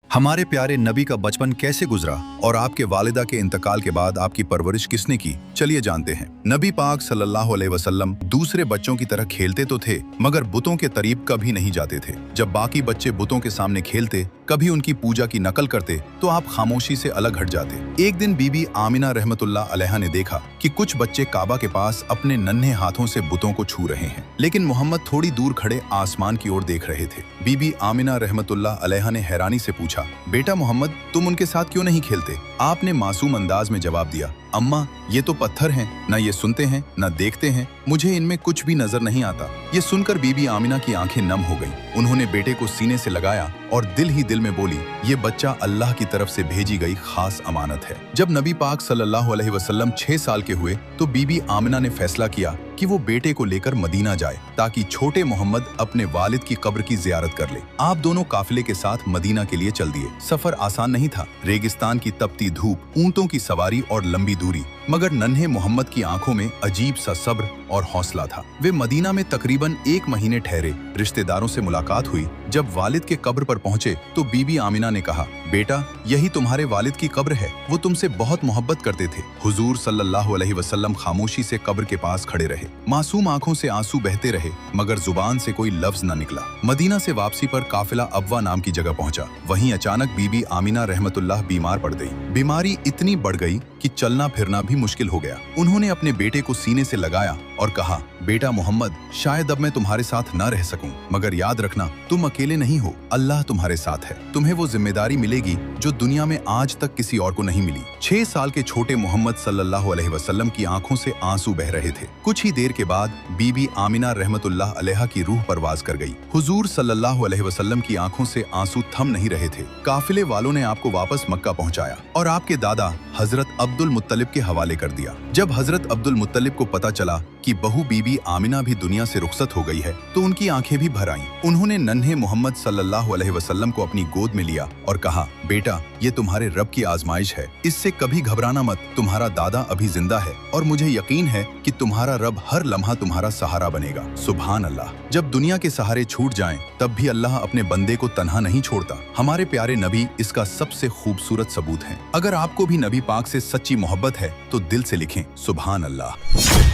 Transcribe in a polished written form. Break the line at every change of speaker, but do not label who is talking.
हमारे प्यारे नबी का बचपन कैसे गुजरा और आपके वालिदा के इंतकाल के बाद आपकी परवरिश किसने की, चलिए जानते हैं। नबी पाक सल्लल्लाहु अलैहि वसल्लम दूसरे बच्चों की तरह खेलते तो थे मगर बुतों के करीब कभी नहीं जाते थे। जब बाकी बच्चे बुतों के सामने खेलते, कभी उनकी पूजा की नकल करते तो आप खामोशी से अलग हट जाते। एक दिन बीबी आमिना रहमतुल्लाह अलैहा ने देखा कि कुछ बच्चे काबा के पास अपने नन्हे हाथों से बुतों को छू रहे हैं, लेकिन मोहम्मद थोड़ी दूर खड़े आसमान की ओर देख रहे थे। बीबी आमिना रहमतुल्लाह अलैहा ने हैरानी से पूछा, बेटा मोहम्मद, तुम उनके साथ क्यों नहीं खेलते? आपने मासूम अंदाज में जवाब दिया, अम्मा, ये तो पत्थर हैं, न ये सुनते हैं न देखते हैं, मुझे इनमें कुछ भी नजर नहीं आता। ये सुनकर बीबी आमिना की आंखें नम हो गईं। उन्होंने बेटे को सीने से लगाया और दिल ही दिल में बोली, ये बच्चा अल्लाह की तरफ से भेजी गई खास अमानत है। जब नबी पाक सल्लल्लाहु अलैहि वसल्लम 6 साल के हुए तो बीबी आमिना ने फैसला किया कि वो बेटे को लेकर मदीना जाए ताकि छोटे मोहम्मद अपने वालिद की कब्र की जियारत कर ले। आप दोनों काफिले के साथ मदीना के लिए चल दिए। सफर आसान नहीं था, रेगिस्तान की तपती धूप, ऊंटों की सवारी और लंबी दूरी, मगर नन्हे मोहम्मद की आंखों में अजीब सा सब्र और हौसला था। वे मदीना में तकरीबन 1 महीने ठहरे। रिश्तेदारों से मुलाकात हुई। जब वालिद के कब्र पर पहुंचे तो बीबी आमिना ने कहा, बेटा, यही तुम्हारे वालिद की कब्र है, वो तुमसे बहुत मोहब्बत करते थे। हुजूर सल्लल्लाहु अलैहि वसल्लम खामोशी से कब्र के पास खड़े रहे। मासूम आंखों से आंसू बहते रहे मगर जुबान से कोई लफ्ज न निकला। मदीना से वापसी पर काफिला अबवा नाम की जगह पहुंचा। वहीं अचानक बीबी आमिना रहमतुल्लाह बीमार पड़ गई। बीमारी इतनी बढ़ गई कि चलना फिरना भी मुश्किल हो गया। उन्होंने अपने बेटे को सीने से लगाया और कहा, बेटा मोहम्मद, शायद अब मैं तुम्हारे साथ न रह सकूं, मगर याद रखना, तुम अकेले नहीं हो, अल्लाह तुम्हारे साथ है। तुम्हें वो जिम्मेदारी मिलेगी जो दुनिया में आज तक किसी और को नहीं मिली। 6 साल के छोटे मोहम्मद सल्लल्लाहु अलैहि वसल्लम की आंखों से आंसू बह रहे थे। कुछ ही देर के बाद बीबी आमिना रहमतुल्लाह अलैहा की रूह परवाज कर गई। हुजूर सल्लल्लाहु अलैहि वसल्लम की आंखों से आंसू थम नहीं रहे थे। काफिले वालों ने आपको वापस मक्का पहुंचाया और आपके दादा हजरत अब्दुल मुत्तलिब के हवाले कर दिया। जब हजरत अब्दुल मुत्तलिब को पता चला कि बहू बीबी आमिना भी दुनिया से रुखसत हो गई है तो उनकी आंखें भी भर आईं। उन्होंने नन्हे मोहम्मद सल्लल्लाहु अलैहि वसल्लम को अपनी गोद में लिया और कहा, बेटा, ये तुम्हारे रब की आजमाइश है, इससे कभी घबराना मत। तुम्हारा दादा अभी जिंदा है और मुझे यकीन है कि तुम्हारा रब हर लम्हा तुम्हारा सहारा बनेगा। सुभान अल्लाह। जब दुनिया के सहारे छूट जाएं, तब भी अल्लाह अपने बंदे को तन्हा नहीं छोड़ता। हमारे प्यारे नबी इसका सबसे खूबसूरत सबूत हैं। अगर आपको भी नबी पाक से सच्ची मोहब्बत है तो दिल से लिखें, सुभान अल्लाह।